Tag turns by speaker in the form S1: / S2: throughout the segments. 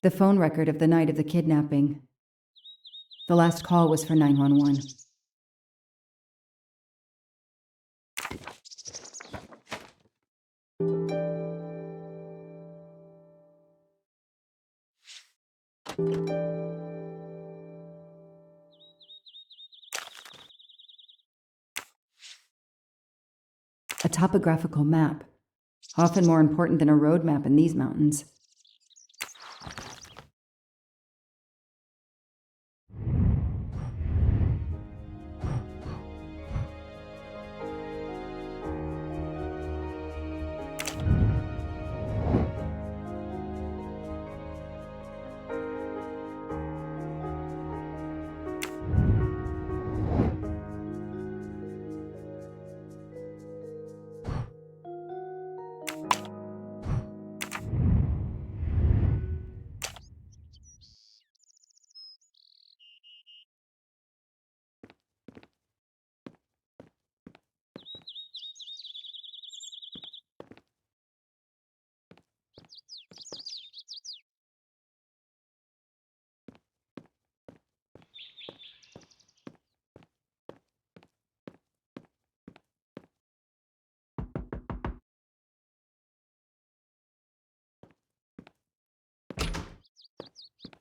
S1: The phone record of the night of the kidnapping. The last call was for 911. A topographical map, often more important than a road map in these mountains.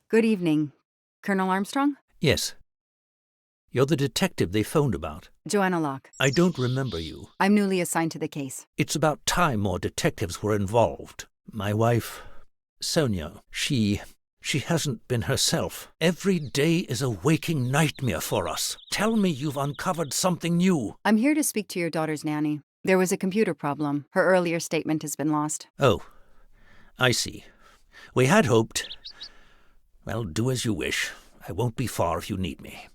S1: Good evening. Colonel Armstrong?
S2: Yes. You're the detective they phoned about.
S1: Joanna Locke.
S2: I don't remember you.
S1: I'm newly assigned to the case.
S2: It's about time more detectives were involved. My wife, Sonia, she hasn't been herself. Every day is a waking nightmare for us. Tell me you've uncovered something new.
S1: I'm here to speak to your daughter's nanny. There was a computer problem. Her earlier statement has been lost.
S2: Oh, I see. We had hoped. Well, do as you wish. I won't be far if you need me.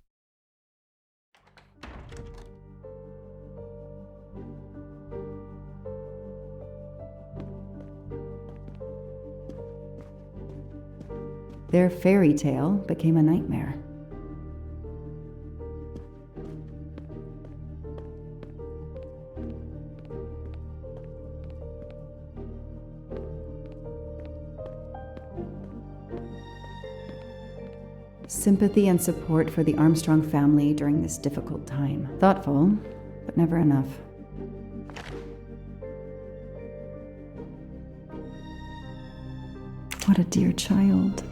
S1: Their fairy tale became a nightmare. Sympathy and support for the Armstrong family during this difficult time. Thoughtful, but never enough. What a dear child.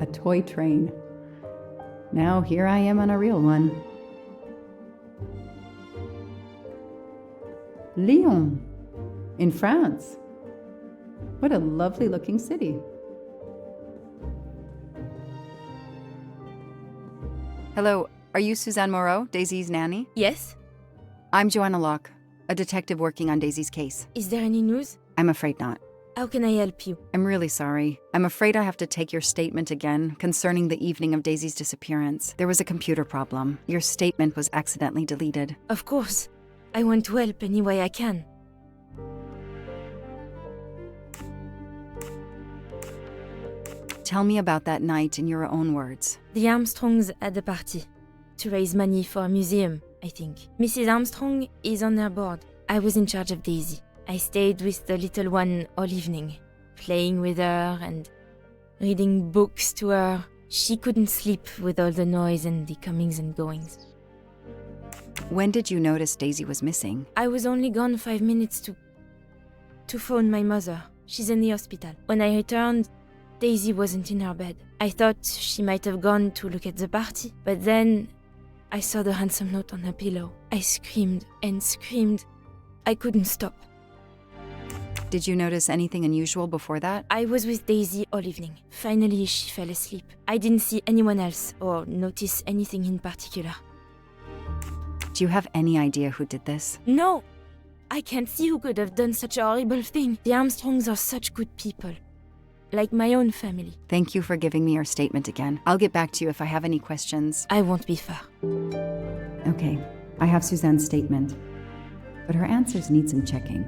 S1: A toy train. Now here I am on a real one. Lyon, in France. What a lovely looking city. Hello, are you Suzanne Moreau, Daisy's nanny?
S3: Yes?
S1: I'm Joanna Locke, a detective working on Daisy's case.
S3: Is there any news?
S1: I'm afraid not.
S3: How can I help you?
S1: I'm really sorry. I'm afraid I have to take your statement again concerning the evening of Daisy's disappearance. There was a computer problem. Your statement was accidentally deleted.
S3: Of course. I want to help any way I can.
S1: Tell me about that night in your own words.
S3: The Armstrongs had a party to raise money for a museum, I think. Mrs. Armstrong is on her board. I was in charge of Daisy. I stayed with the little one all evening, playing with her and reading books to her. She couldn't sleep with all the noise and the comings and goings.
S1: When did you notice Daisy was missing?
S3: I was only gone 5 minutes to phone my mother. She's in the hospital. When I returned, Daisy wasn't in her bed. I thought she might have gone to look at the party, but then I saw the ransom note on her pillow. I screamed and screamed. I couldn't stop.
S1: Did you notice anything unusual before that?
S3: I was with Daisy all evening. Finally, she fell asleep. I didn't see anyone else or notice anything in particular.
S1: Do you have any idea who did this?
S3: No! I can't see who could have done such a horrible thing. The Armstrongs are such good people. Like my own family.
S1: Thank you for giving me your statement again. I'll get back to you if I have any questions.
S3: I won't be far.
S1: Okay, I have Suzanne's statement, but her answers need some checking.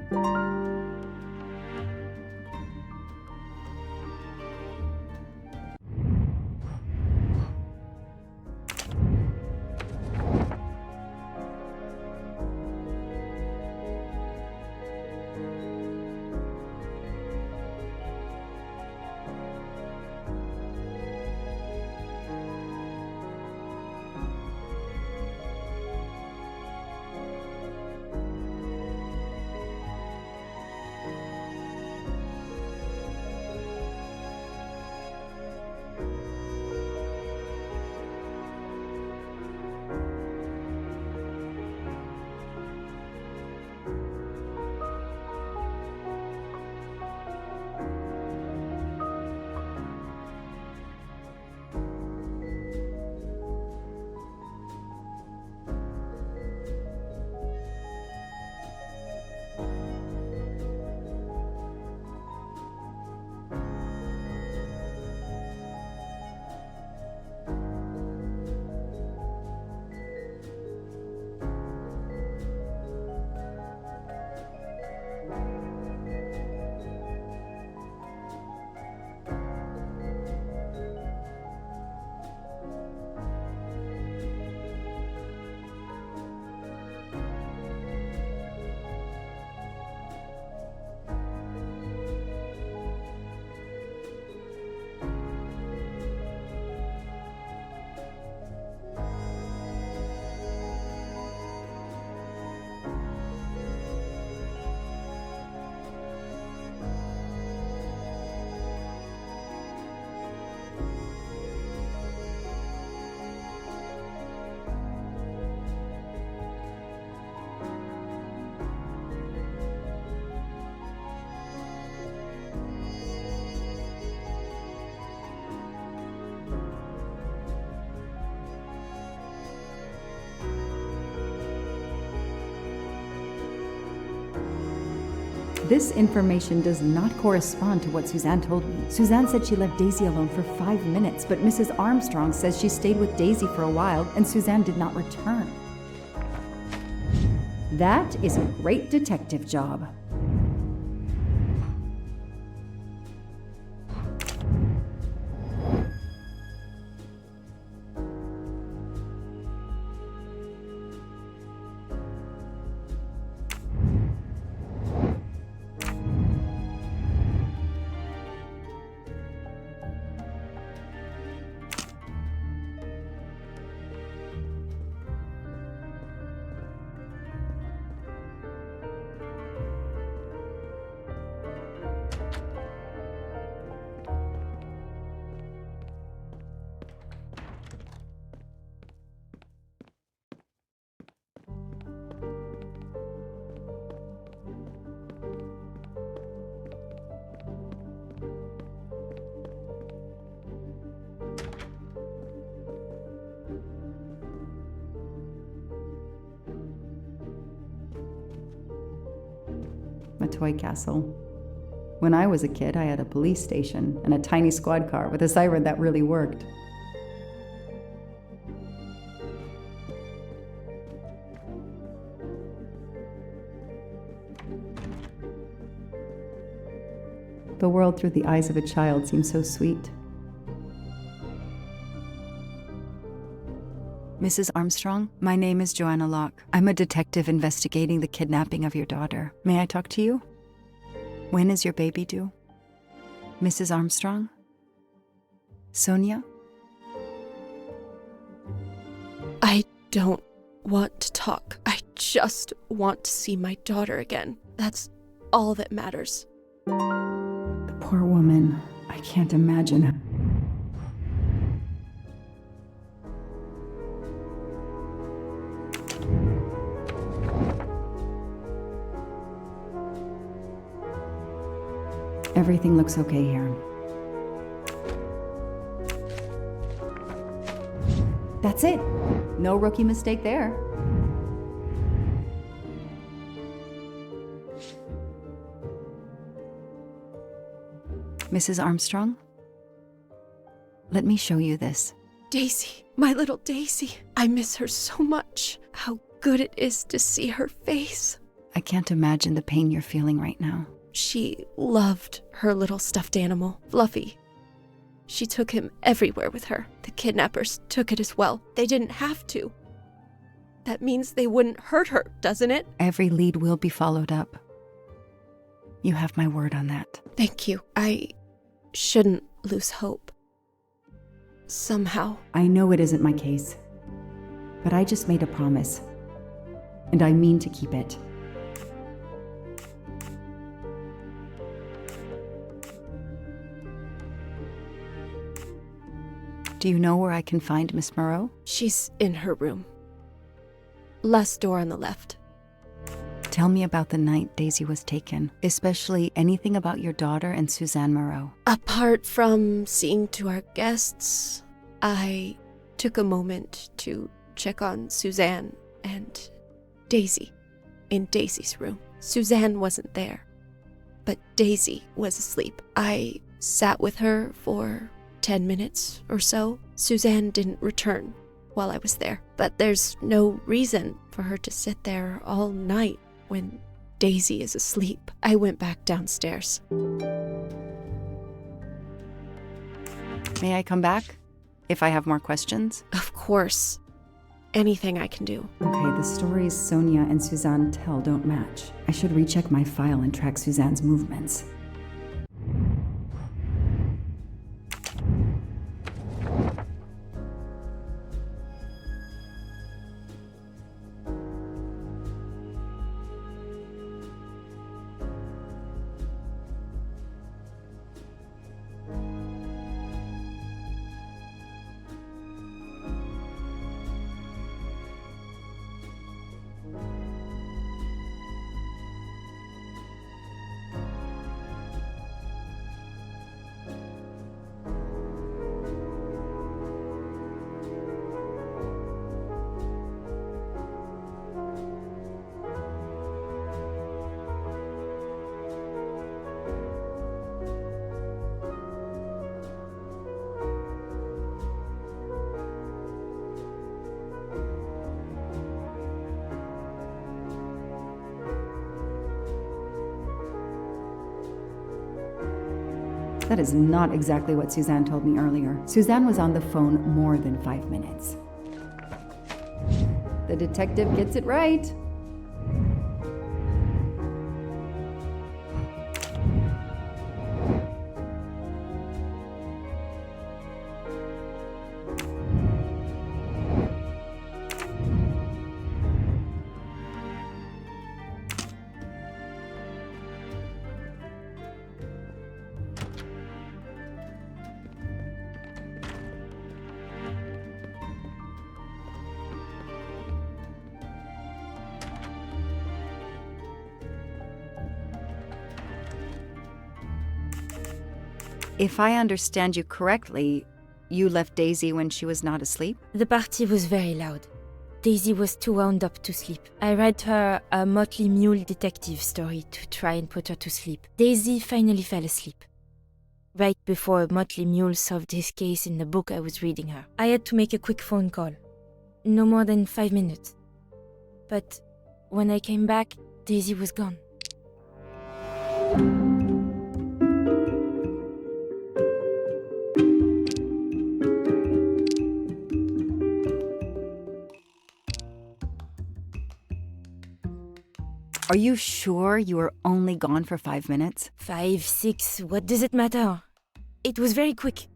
S1: This information does not correspond to what Suzanne told me. Suzanne said she left Daisy alone for 5 minutes, but Mrs. Armstrong says she stayed with Daisy for a while and Suzanne did not return. That is a great detective job. A toy castle. When I was a kid, I had a police station and a tiny squad car with a siren that really worked. The world through the eyes of a child seems so sweet. Mrs. Armstrong, my name is Joanna Locke. I'm a detective investigating the kidnapping of your daughter. May I talk to you? When is your baby due? Mrs. Armstrong? Sonia?
S4: I don't want to talk. I just want to see my daughter again. That's all that matters.
S1: The poor woman. I can't imagine. Everything looks okay here. That's it. No rookie mistake there. Mrs. Armstrong? Let me show you this.
S4: Daisy, my little Daisy. I miss her so much. How good it is to see her face.
S1: I can't imagine the pain you're feeling right now.
S4: She loved her little stuffed animal, Fluffy. She took him everywhere with her. The kidnappers took it as well. They didn't have to. That means they wouldn't hurt her, doesn't it?
S1: Every lead will be followed up. You have my word on that.
S4: Thank you. I shouldn't lose hope. Somehow.
S1: I know it isn't my case, but I just made a promise, and I mean to keep it. Do you know where I can find Miss Moreau?
S4: She's in her room. Last door on the left.
S1: Tell me about the night Daisy was taken, especially anything about your daughter and Suzanne Moreau.
S4: Apart from seeing to our guests, I took a moment to check on Suzanne and Daisy in Daisy's room. Suzanne wasn't there, but Daisy was asleep. I sat with her for 10 minutes or so. Suzanne didn't return while I was there, but there's no reason for her to sit there all night when Daisy is asleep. I went back downstairs.
S1: May I come back if I have more questions?
S4: Of course. Anything I can do.
S1: Okay, the stories Sonia and Suzanne tell don't match. I should recheck my file and track Suzanne's movements. That is not exactly what Suzanne told me earlier. Suzanne was on the phone more than 5 minutes. The detective gets it right. If I understand you correctly, you left Daisy when she was not asleep?
S3: The party was very loud. Daisy was too wound up to sleep. I read her a Motley Mule detective story to try and put her to sleep. Daisy finally fell asleep. Right before Motley Mule solved his case in the book I was reading her. I had to make a quick phone call. No more than 5 minutes. But when I came back, Daisy was gone.
S1: Are you sure you were only gone for 5 minutes?
S3: 5, 6, what does it matter? It was very quick.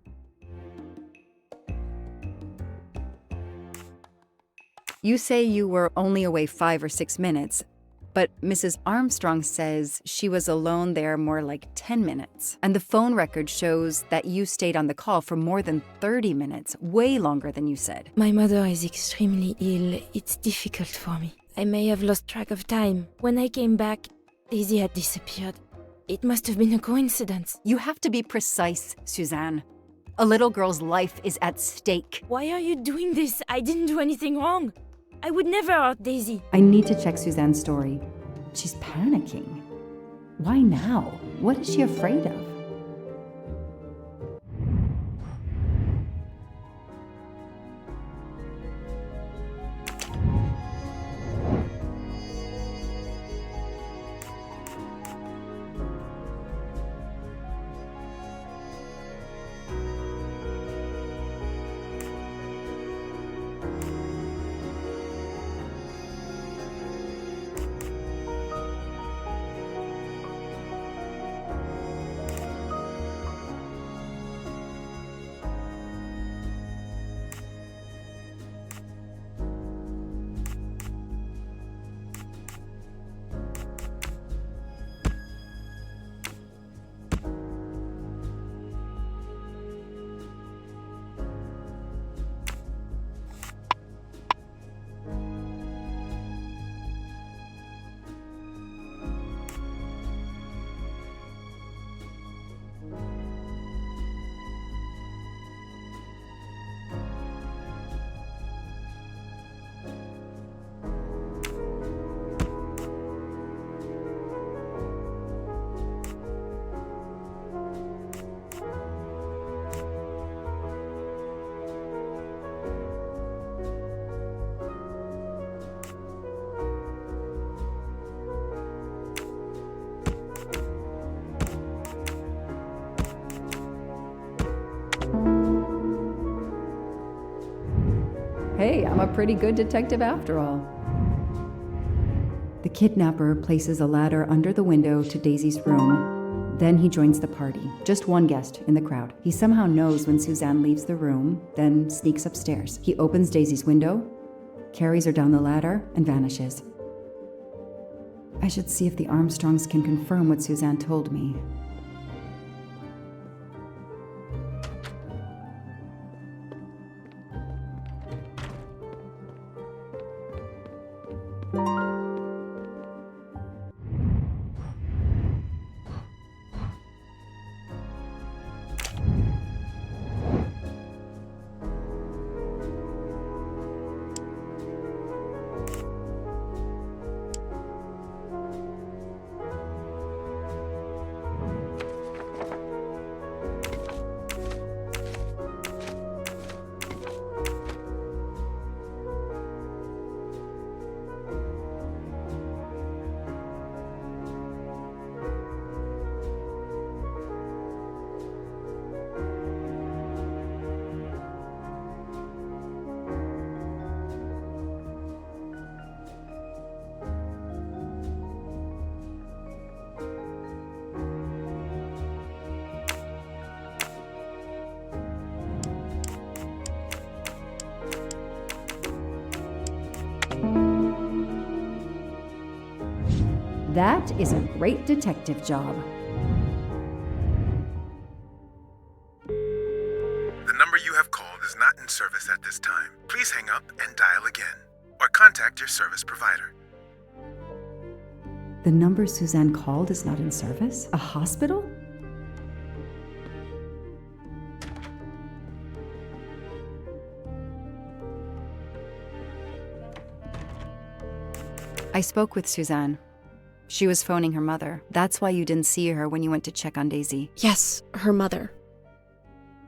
S1: You say you were only away 5 or 6 minutes, but Mrs. Armstrong says she was alone there more like 10 minutes. And the phone record shows that you stayed on the call for more than 30 minutes, way longer than you said.
S3: My mother is extremely ill. It's difficult for me. I may have lost track of time. When I came back, Daisy had disappeared. It must have been a coincidence.
S1: You have to be precise, Suzanne. A little girl's life is at stake.
S3: Why are you doing this? I didn't do anything wrong. I would never hurt Daisy.
S1: I need to check Suzanne's story. She's panicking. Why now? What is she afraid of? I'm a pretty good detective after all. The kidnapper places a ladder under the window to Daisy's room. Then he joins the party, just one guest in the crowd. He somehow knows when Suzanne leaves the room, then sneaks upstairs. He opens Daisy's window, carries her down the ladder, and vanishes. I should see if the Armstrongs can confirm what Suzanne told me. That is a great detective job.
S5: The number you have called is not in service at this time. Please hang up and dial again, or contact your service provider.
S1: The number Suzanne called is not in service? A hospital? I spoke with Suzanne. She was phoning her mother. That's why you didn't see her when you went to check on Daisy.
S4: Yes, her mother.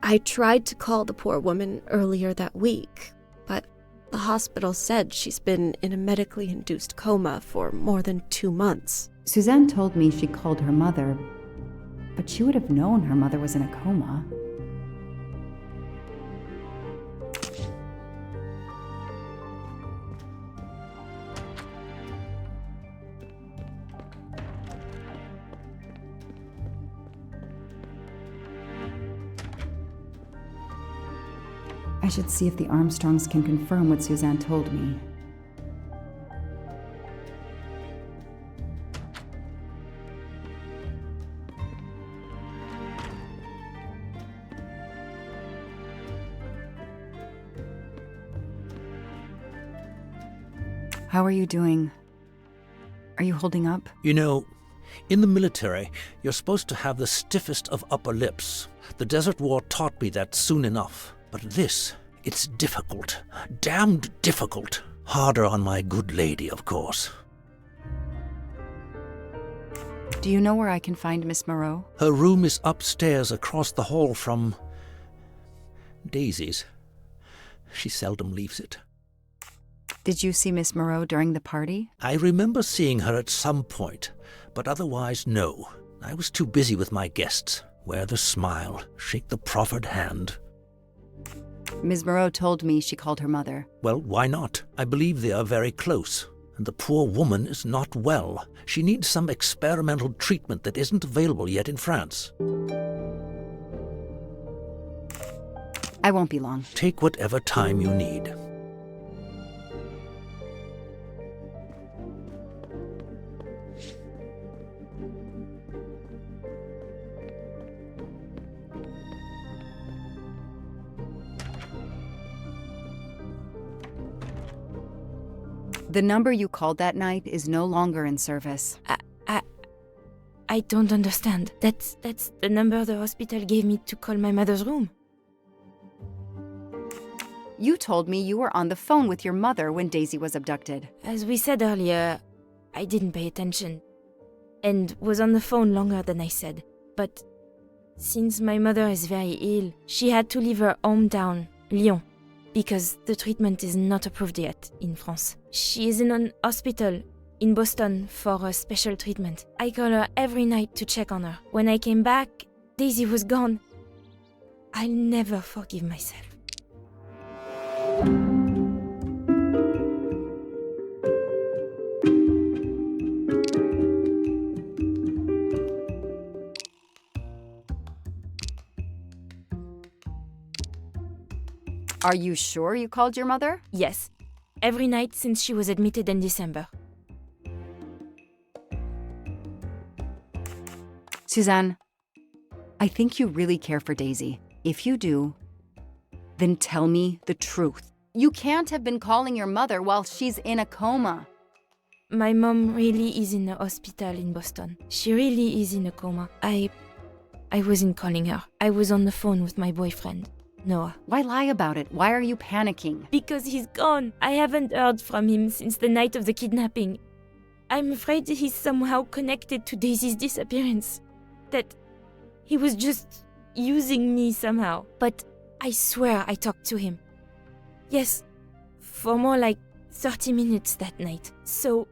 S4: I tried to call the poor woman earlier that week, but the hospital said she's been in a medically induced coma for more than 2 months.
S1: Suzanne told me she called her mother, but she would have known her mother was in a coma. I should see if the Armstrongs can confirm what Suzanne told me. How are you doing? Are you holding up?
S2: You know, in the military, you're supposed to have the stiffest of upper lips. The Desert War taught me that soon enough. But this, it's difficult. Damned difficult. Harder on my good lady, of course.
S1: Do you know where I can find Miss Moreau?
S2: Her room is upstairs across the hall from Daisy's. She seldom leaves it.
S1: Did you see Miss Moreau during the party?
S2: I remember seeing her at some point, but otherwise no. I was too busy with my guests. Wear the smile, shake the proffered hand.
S1: Ms. Moreau told me she called her mother.
S2: Well, why not? I believe they are very close. And the poor woman is not well. She needs some experimental treatment that isn't available yet in France.
S1: I won't be long.
S2: Take whatever time you need.
S1: The number you called that night is no longer in service.
S3: I don't understand. That's the number the hospital gave me to call my mother's room.
S1: You told me you were on the phone with your mother when Daisy was abducted.
S3: As we said earlier, I didn't pay attention and was on the phone longer than I said. But since my mother is very ill, she had to leave her hometown, Lyon, because the treatment is not approved yet in France. She is in an hospital in Boston for a special treatment. I call her every night to check on her. When I came back, Daisy was gone. I'll never forgive myself.
S1: Are you sure you called your mother?
S3: Yes. Every night since she was admitted in December.
S1: Suzanne, I think you really care for Daisy. If you do, then tell me the truth. You can't have been calling your mother while she's in a coma.
S3: My mom really is in a hospital in Boston. She really is in a coma. I wasn't calling her. I was on the phone with my boyfriend, Noah.
S1: Why lie about it? Why are you panicking?
S3: Because he's gone. I haven't heard from him since the night of the kidnapping. I'm afraid he's somehow connected to Daisy's disappearance. That he was just using me somehow. But I swear I talked to him. Yes, for more like 30 minutes that night. So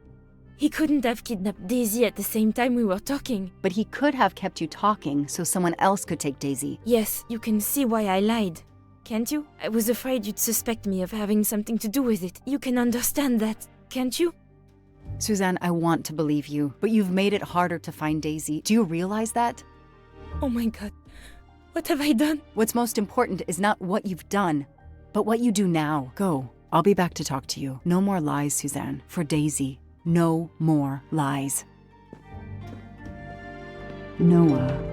S3: he couldn't have kidnapped Daisy at the same time we were talking.
S1: But he could have kept you talking so someone else could take Daisy.
S3: Yes, you can see why I lied. Can't you? I was afraid you'd suspect me of having something to do with it. You can understand that, can't you?
S1: Suzanne, I want to believe you, but you've made it harder to find Daisy. Do you realize that?
S3: Oh my god. What have I done?
S1: What's most important is not what you've done, but what you do now. Go. I'll be back to talk to you. No more lies, Suzanne. For Daisy, no more lies. Noah.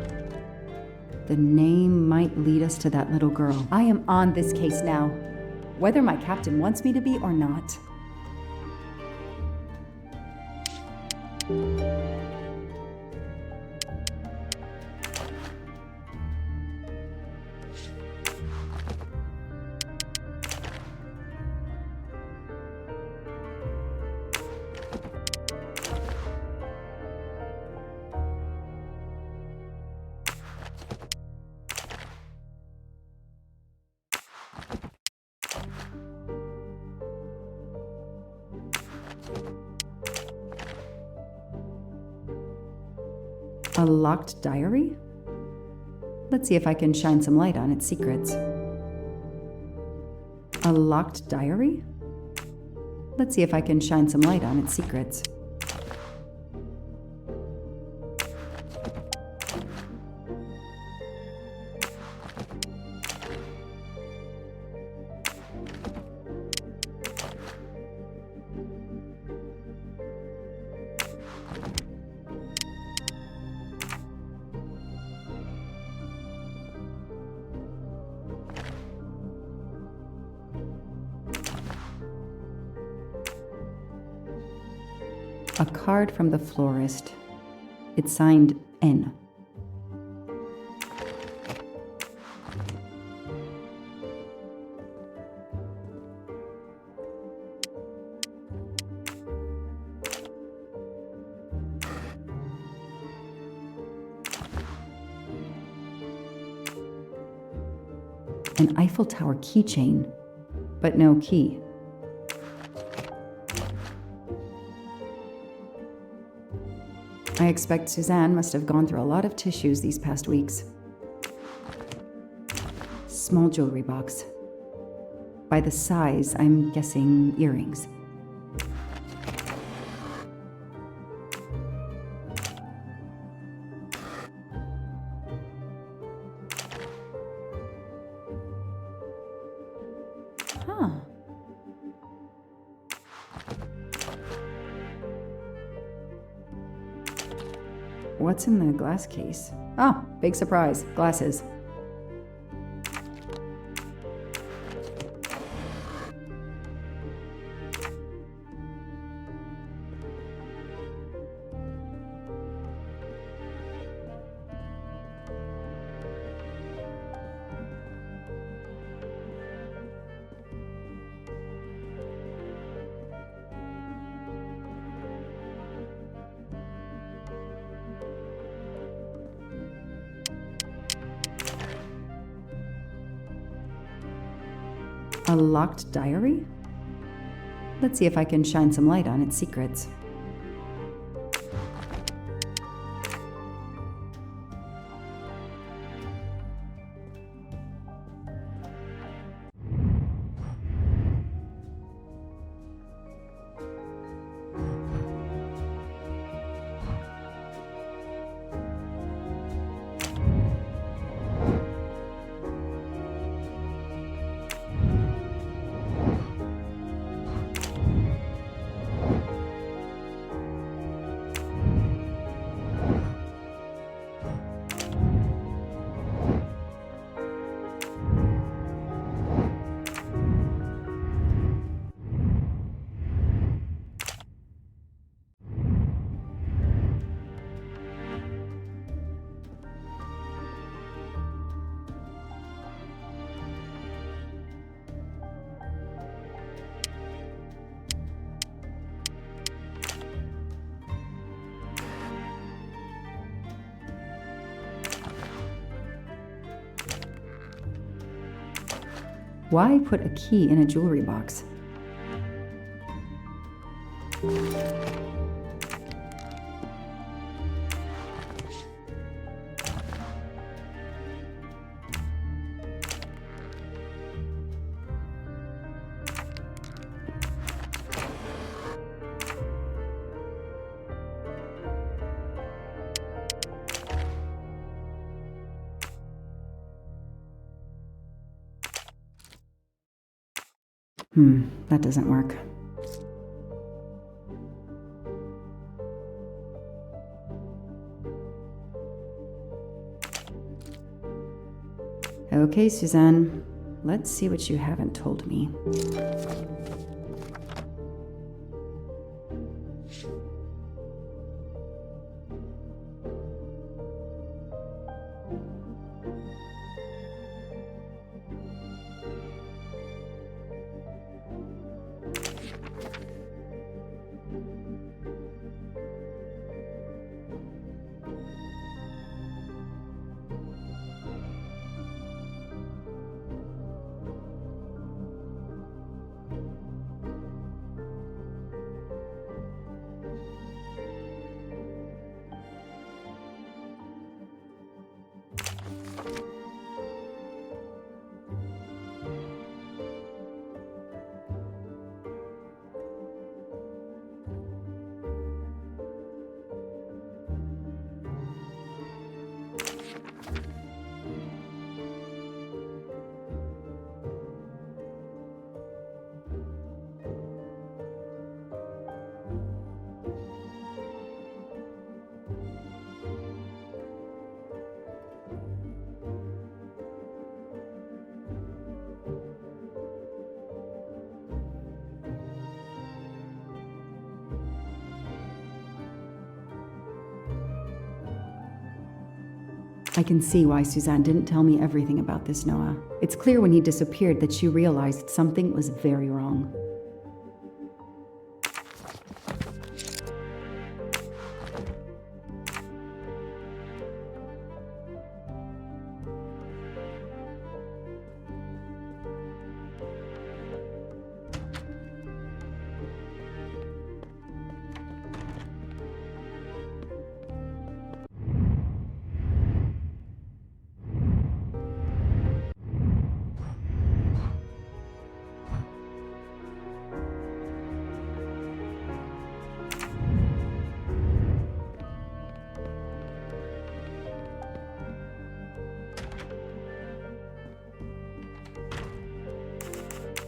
S1: The name might lead us to that little girl. I am on this case now, whether my captain wants me to be or not. A locked diary? Let's see if I can shine some light on its secrets. A locked diary? Let's see if I can shine some light on its secrets. A card from the florist. It's signed N. An Eiffel Tower keychain, but no key. I expect Suzanne must have gone through a lot of tissues these past weeks. Small jewelry box. By the size, I'm guessing earrings. Huh. What's in the glass case? Oh, big surprise. Glasses. A locked diary? Let's see if I can shine some light on its secrets. Why put a key in a jewelry box? That doesn't work. Okay, Suzanne, let's see what you haven't told me. I can see why Suzanne didn't tell me everything about this, Noah. It's clear when he disappeared that she realized something was very wrong.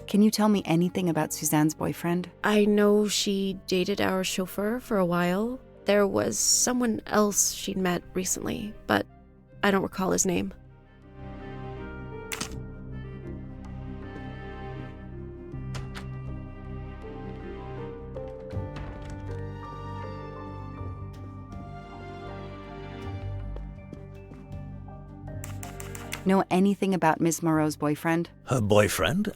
S1: Can you tell me anything about Suzanne's boyfriend?
S4: I know she dated our chauffeur for a while. There was someone else she'd met recently, but I don't recall his name.
S1: Know anything about Miss Moreau's boyfriend?
S2: Her boyfriend?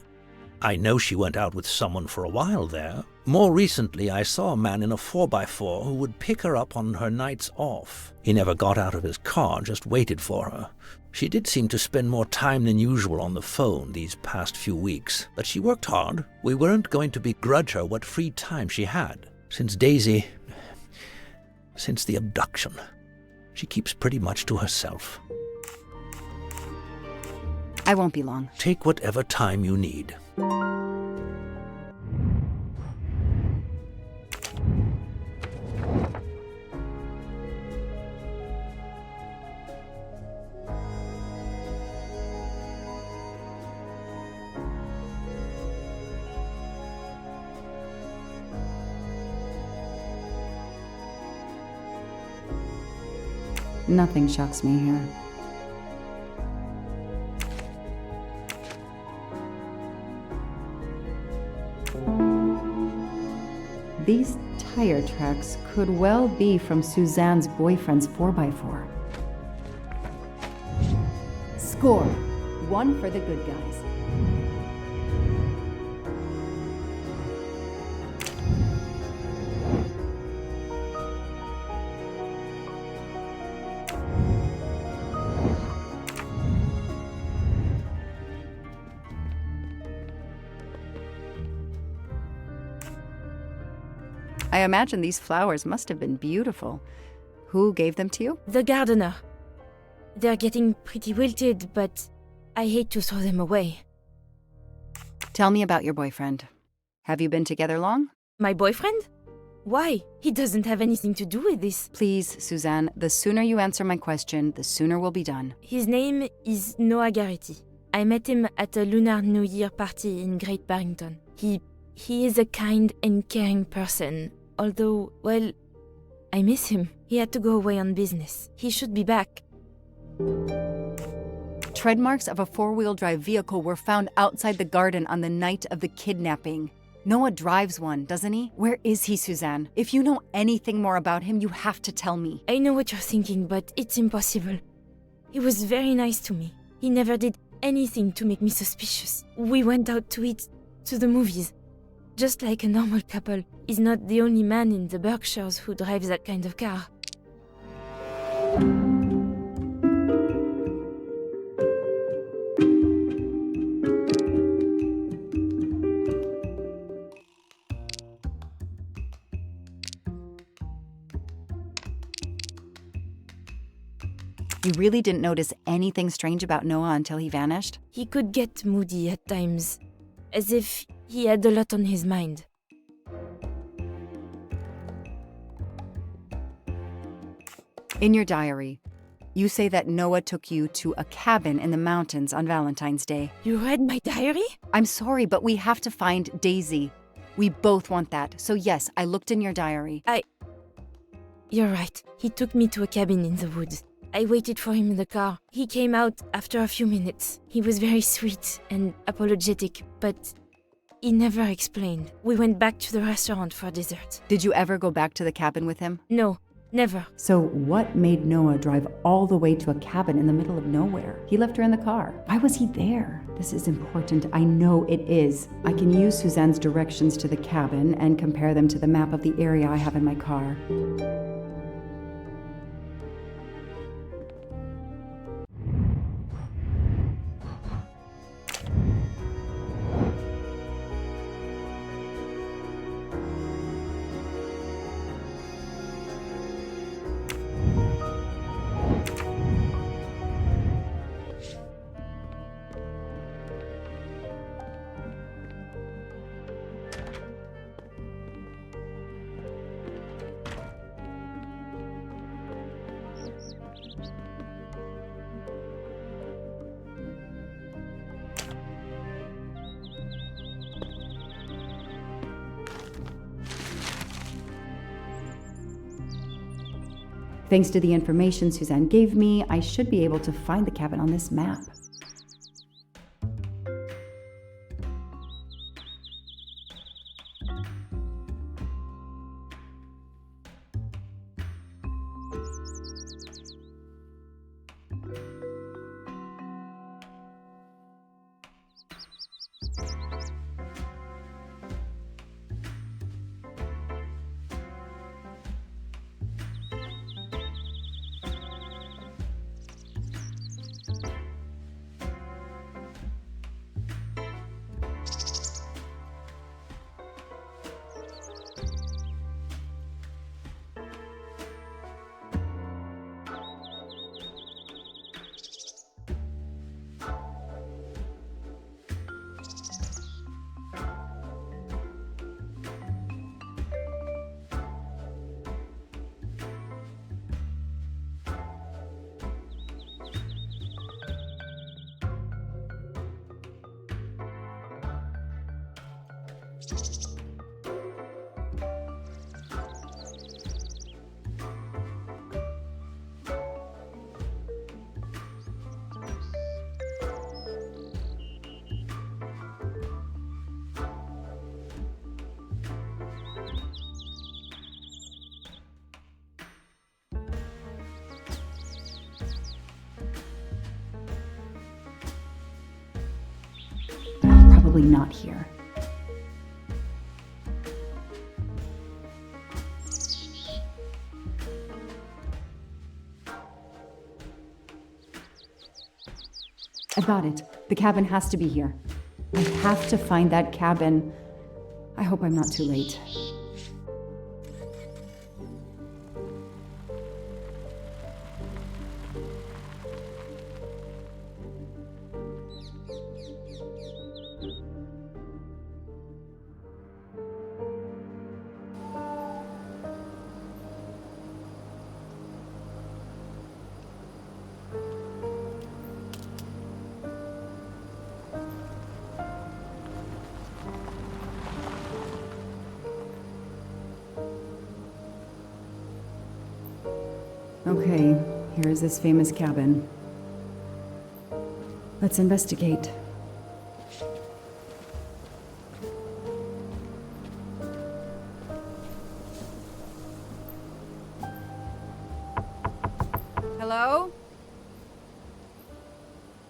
S2: I know she went out with someone for a while there. More recently, I saw a man in a 4x4 who would pick her up on her nights off. He never got out of his car, just waited for her. She did seem to spend more time than usual on the phone these past few weeks, but she worked hard. We weren't going to begrudge her what free time she had. Since the abduction, she keeps pretty much to herself.
S1: I won't be long.
S2: Take whatever time you need.
S1: Nothing shocks me here. These tire tracks could well be from Suzanne's boyfriend's 4x4. Score! 1 for the good guys. I imagine these flowers must have been beautiful. Who gave them to you?
S3: The gardener. They're getting pretty wilted, but I hate to throw them away.
S1: Tell me about your boyfriend. Have you been together long?
S3: My boyfriend? Why? He doesn't have anything to do with this.
S1: Please, Suzanne, the sooner you answer my question, the sooner we'll be done.
S3: His name is Noah Garrity. I met him at a Lunar New Year party in Great Barrington. He is a kind and caring person, although, well, I miss him. He had to go away on business. He should be back.
S1: Tread marks of a four-wheel drive vehicle were found outside the garden on the night of the kidnapping. Noah drives one, doesn't he? Where is he, Suzanne? If you know anything more about him, you have to tell me.
S3: I know what you're thinking, but it's impossible. He was very nice to me. He never did anything to make me suspicious. We went out to eat, to the movies. Just like a normal couple. He's not the only man in the Berkshires who drives that kind of car.
S1: You really didn't notice anything strange about Noah until he vanished?
S3: He could get moody at times, as if he had a lot on his mind.
S1: In your diary, you say that Noah took you to a cabin in the mountains on Valentine's Day.
S3: You read my diary?
S1: I'm sorry, but we have to find Daisy. We both want that. So yes, I looked in your diary.
S3: You're right. He took me to a cabin in the woods. I waited for him in the car. He came out after a few minutes. He was very sweet and apologetic, but he never explained. We went back to the restaurant for dessert.
S1: Did you ever go back to the cabin with him?
S3: No, never.
S1: So what made Noah drive all the way to a cabin in the middle of nowhere? He left her in the car. Why was he there? This is important. I know it is. I can use Suzanne's directions to the cabin and compare them to the map of the area I have in my car. Thanks to the information Suzanne gave me, I should be able to find the cabin on this map. Probably not here. I've got it. The cabin has to be here. I have to find that cabin. I hope I'm not too late. Okay, here is this famous cabin. Let's investigate. Hello?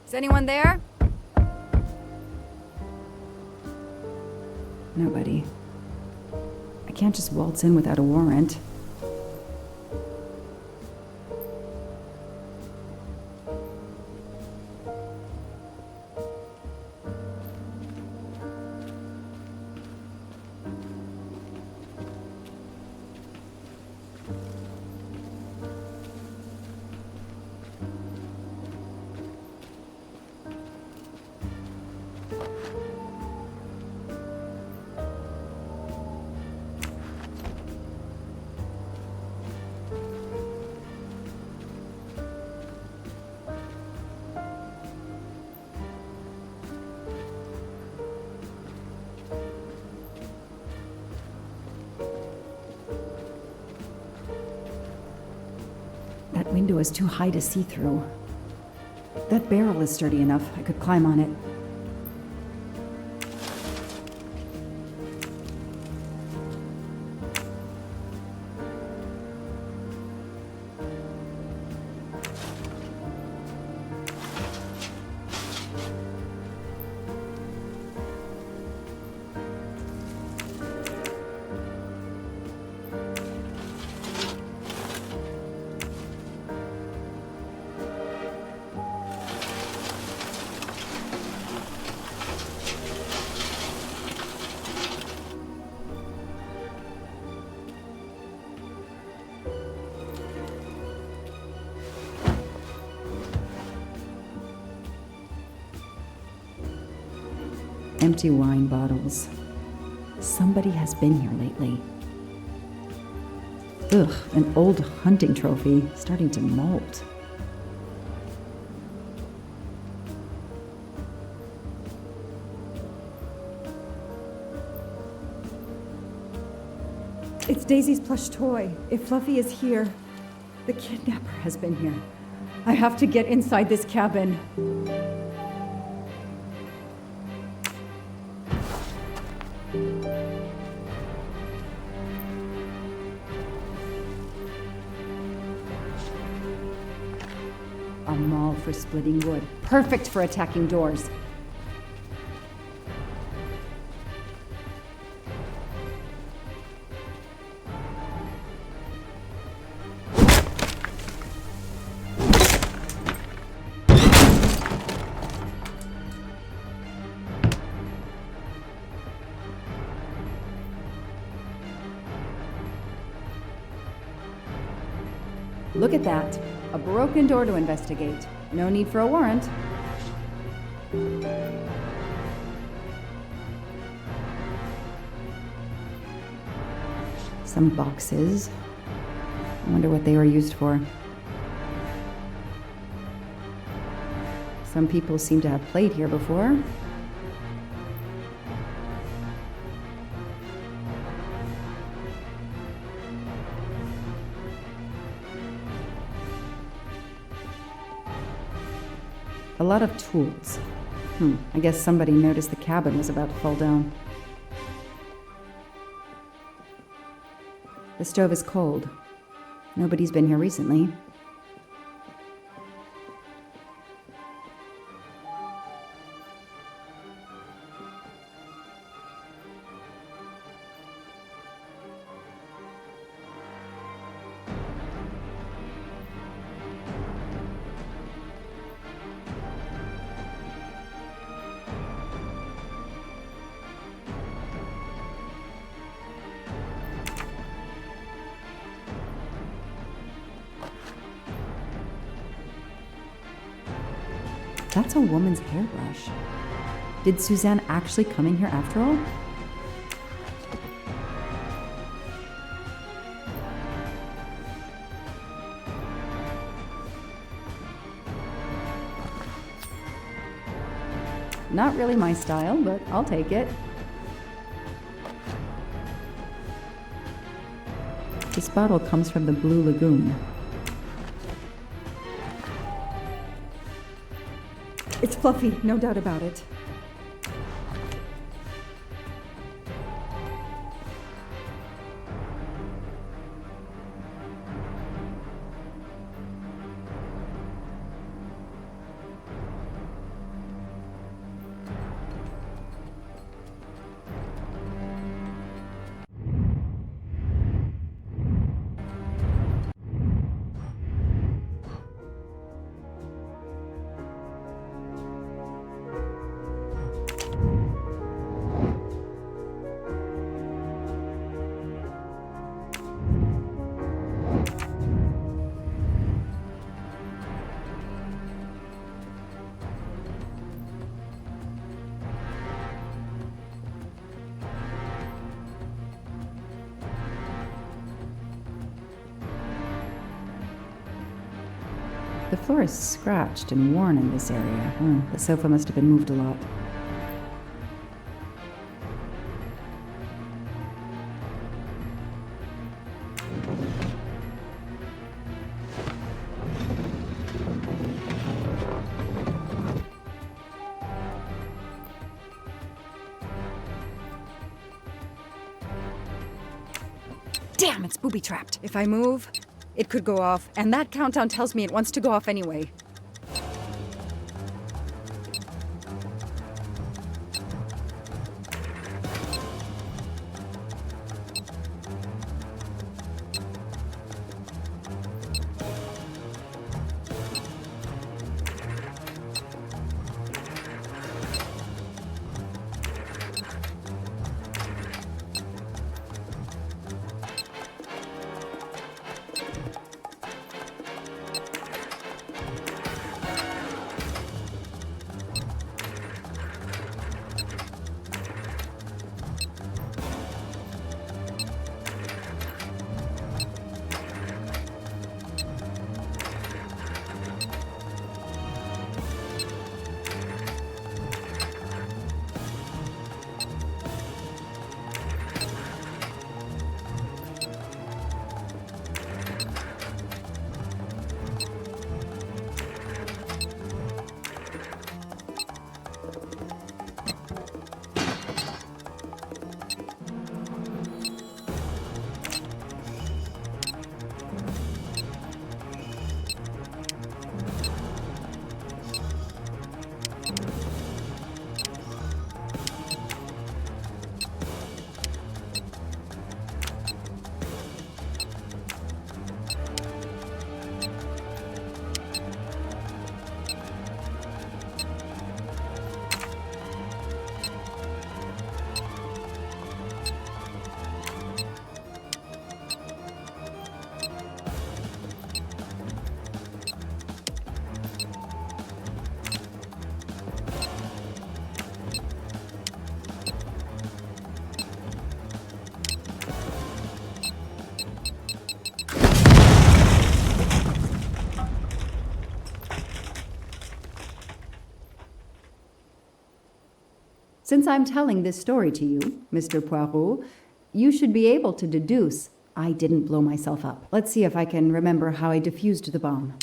S1: Is anyone there? Nobody. I can't just waltz in without a warrant. That window is too high to see through. That barrel is sturdy enough. I could climb on it. Empty wine bottles. Somebody has been here lately. Ugh, an old hunting trophy starting to molt. It's Daisy's plush toy. If Fluffy is here, the kidnapper has been here. I have to get inside this cabin. A maul for splitting wood. Perfect for attacking doors. Look at that. A broken door to investigate. No need for a warrant. Some boxes. I wonder what they were used for. Some people seem to have played here before. A lot of tools. I guess somebody noticed the cabin was about to fall down. The stove is cold. Nobody's been here recently. That's a woman's hairbrush. Did Suzanne actually come in here after all? Not really my style, but I'll take it. This bottle comes from the Blue Lagoon. It's fluffy, no doubt about it. The floor is scratched and worn in this area. The sofa must have been moved a lot. Damn, it's booby-trapped. If I move, it could go off, and that countdown tells me it wants to go off anyway. Since I'm telling this story to you, Mr. Poirot, you should be able to deduce I didn't blow myself up. Let's see if I can remember how I defused the bomb.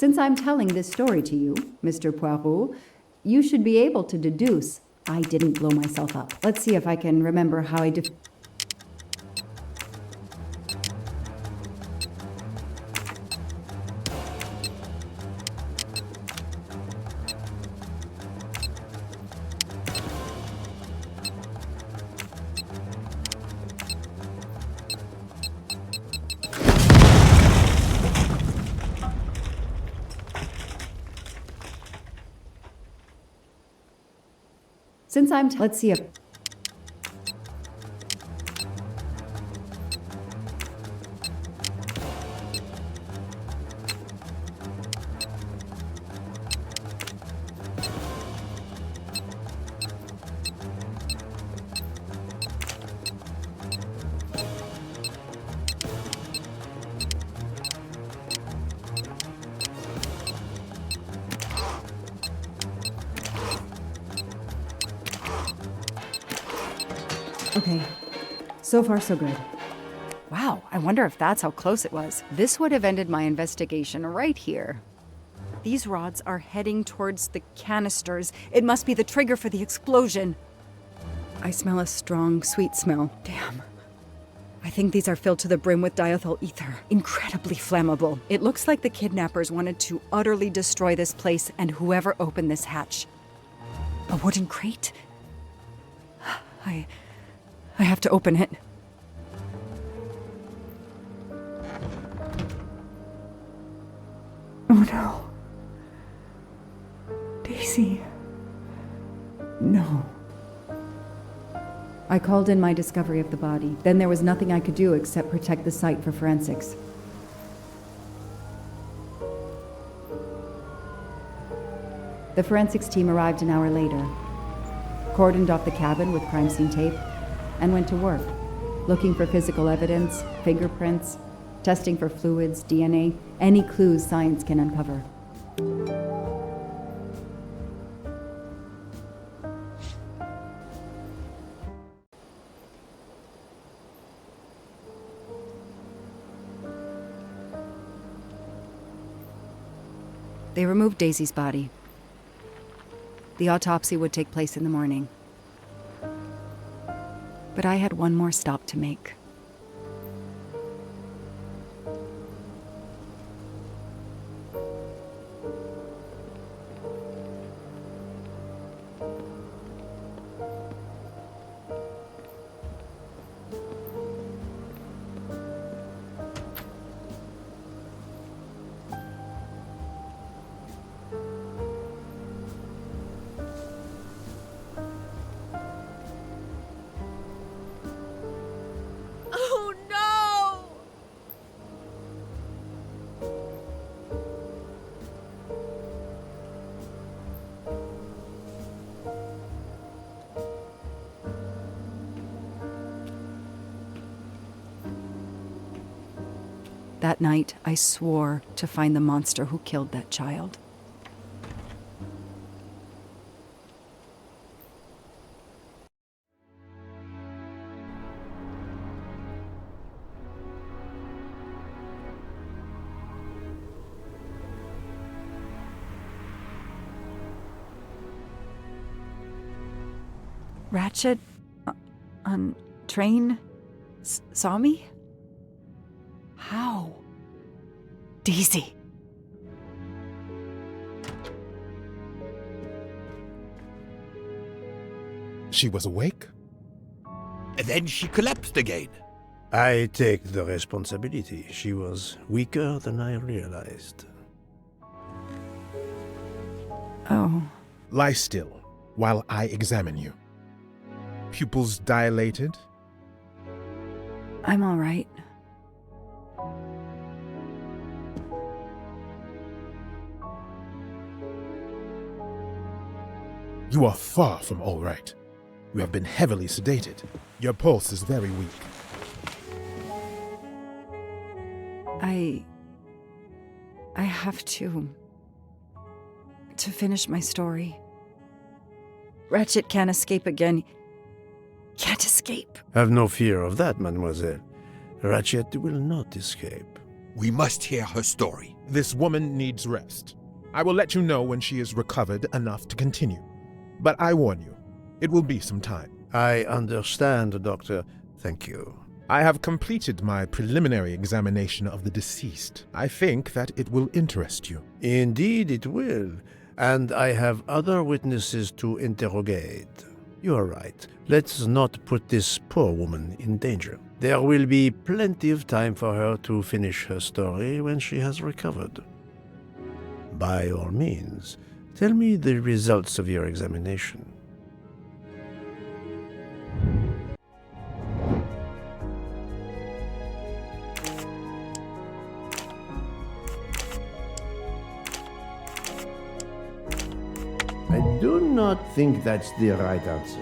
S1: Since I'm telling this story to you, Mr. Poirot, you should be able to deduce I didn't blow myself up. Let's see if I can remember how I Since I'm let's see if... Okay, so far so good. Wow, I wonder if that's how close it was. This would have ended my investigation right here. These rods are heading towards the canisters. It must be the trigger for the explosion. I smell a strong, sweet smell. Damn. I think these are filled to the brim with diethyl ether. Incredibly flammable. It looks like the kidnappers wanted to utterly destroy this place and whoever opened this hatch. A wooden crate? I have to open it. Oh no. Daisy. No. I called in my discovery of the body. Then there was nothing I could do except protect the site for forensics. The forensics team arrived an hour later, cordoned off the cabin with crime scene tape, and went to work, looking for physical evidence, fingerprints, testing for fluids, DNA, any clues science can uncover. They removed Daisy's body. The autopsy would take place in the morning. But I had one more stop to make.
S4: Oh no!
S1: That night, I swore to find the monster who killed that child. Ratchet on train saw me? How? Daisy.
S5: She was awake?
S6: And then she collapsed again.
S7: I take the responsibility. She was weaker than I realized.
S1: Oh.
S5: Lie still while I examine you. Pupils dilated?
S1: I'm all right.
S5: You are far from all right. You have been heavily sedated. Your pulse is very weak.
S1: I have to finish my story. Ratchet can't escape again. Can't escape.
S7: Have no fear of that, mademoiselle. Ratchet will not escape.
S6: We must hear her story.
S5: This woman needs rest. I will let you know when she is recovered enough to continue. But I warn you, it will be some time.
S7: I understand, Doctor. Thank you.
S5: I have completed my preliminary examination of the deceased. I think that it will interest you.
S7: Indeed it will. And I have other witnesses to interrogate. You are right. Let's not put this poor woman in danger. There will be plenty of time for her to finish her story when she has recovered. By all means, tell me the results of your examination. do not think that's the right answer.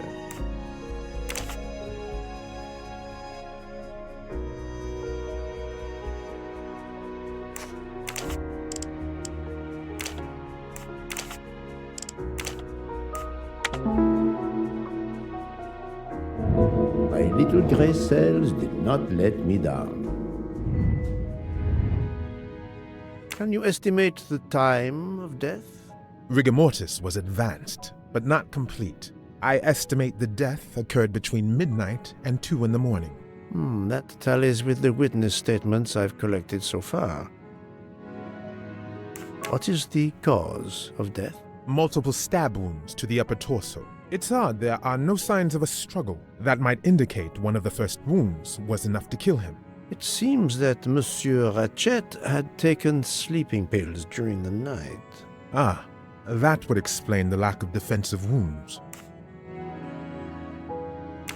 S7: My little gray cells did not let me down. Can you estimate the time of death?
S5: Rigor mortis was advanced, but not complete. I estimate the death occurred between midnight and 2 in the morning.
S7: That tallies with the witness statements I've collected so far. What is the cause of death?
S5: Multiple stab wounds to the upper torso. It's odd there are no signs of a struggle. That might indicate one of the first wounds was enough to kill him.
S7: It seems that Monsieur Ratchet had taken sleeping pills during the night.
S5: Ah, that would explain the lack of defensive wounds.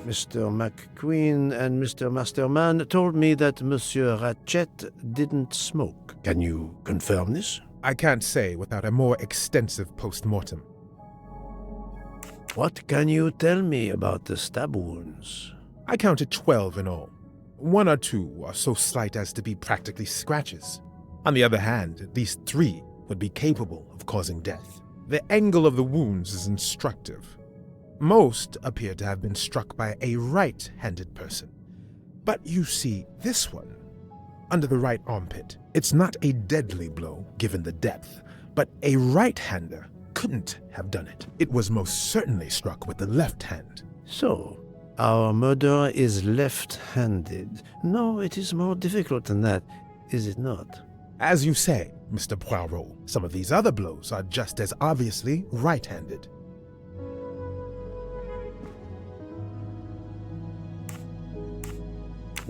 S7: Mr. McQueen and Mr. Masterman told me that Monsieur Ratchet didn't smoke. Can you confirm this?
S5: I can't say without a more extensive post-mortem.
S7: What can you tell me about the stab wounds?
S5: I counted 12 in all. 1 or 2 are so slight as to be practically scratches. On the other hand, at least 3 would be capable of causing death. The angle of the wounds is instructive. Most appear to have been struck by a right-handed person. But you see, this one, under the right armpit, it's not a deadly blow given the depth, but a right-hander couldn't have done it. It was most certainly struck with the left hand.
S7: So, our murderer is left-handed. No, it is more difficult than that, is it not?
S5: As you say, Mr. Poirot, some of these other blows are just as obviously right-handed.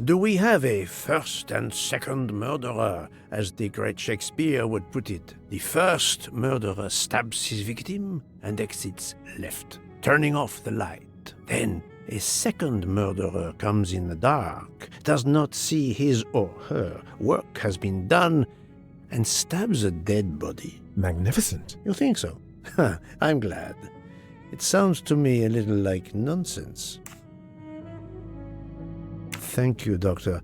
S7: Do we have a first and second murderer, as the great Shakespeare would put it? The first murderer stabs his victim and exits left, turning off the light. Then a second murderer comes in the dark, does not see his or her work has been done, and stabs a dead body.
S5: Magnificent.
S7: You think so? I'm glad. It sounds to me a little like nonsense. Thank you, Doctor.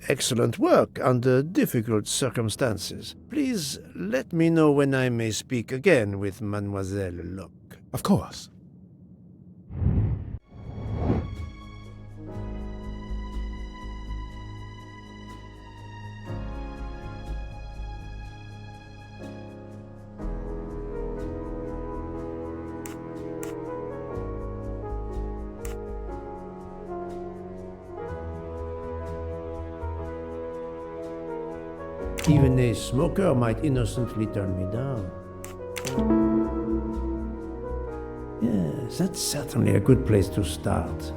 S7: Excellent work under difficult circumstances. Please let me know when I may speak again with Mademoiselle Locke.
S5: Of course.
S7: Even a smoker might innocently turn me down. Yes, that's certainly a good place to start.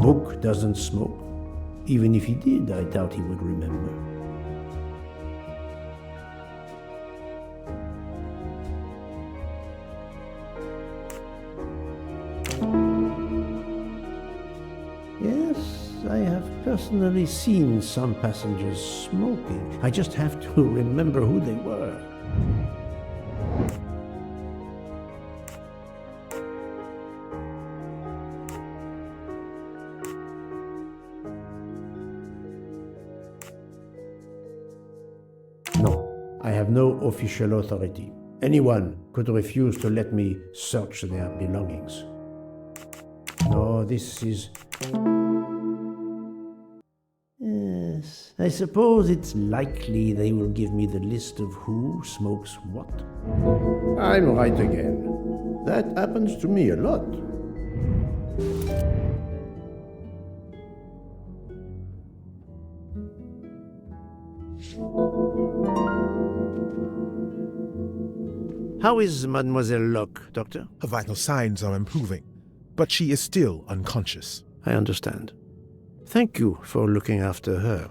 S7: Book doesn't smoke. Even if he did, I doubt he would remember. Yes, I have personally seen some passengers smoking. I just have to remember who they were. No, I have no official authority. Anyone could refuse to let me search their belongings. No, this is... Yes, I suppose it's likely they will give me the list of who smokes what. I'm right again. That happens to me a lot. How is Mademoiselle Locke, Doctor?
S5: Her vital signs are improving, but she is still unconscious.
S7: I understand. Thank you for looking after her.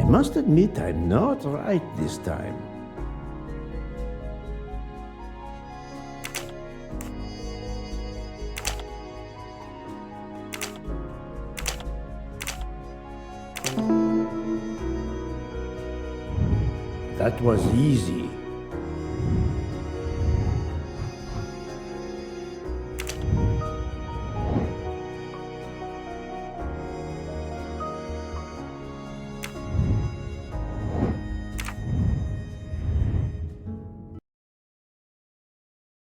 S7: must admit I'm not right this time. That was easy.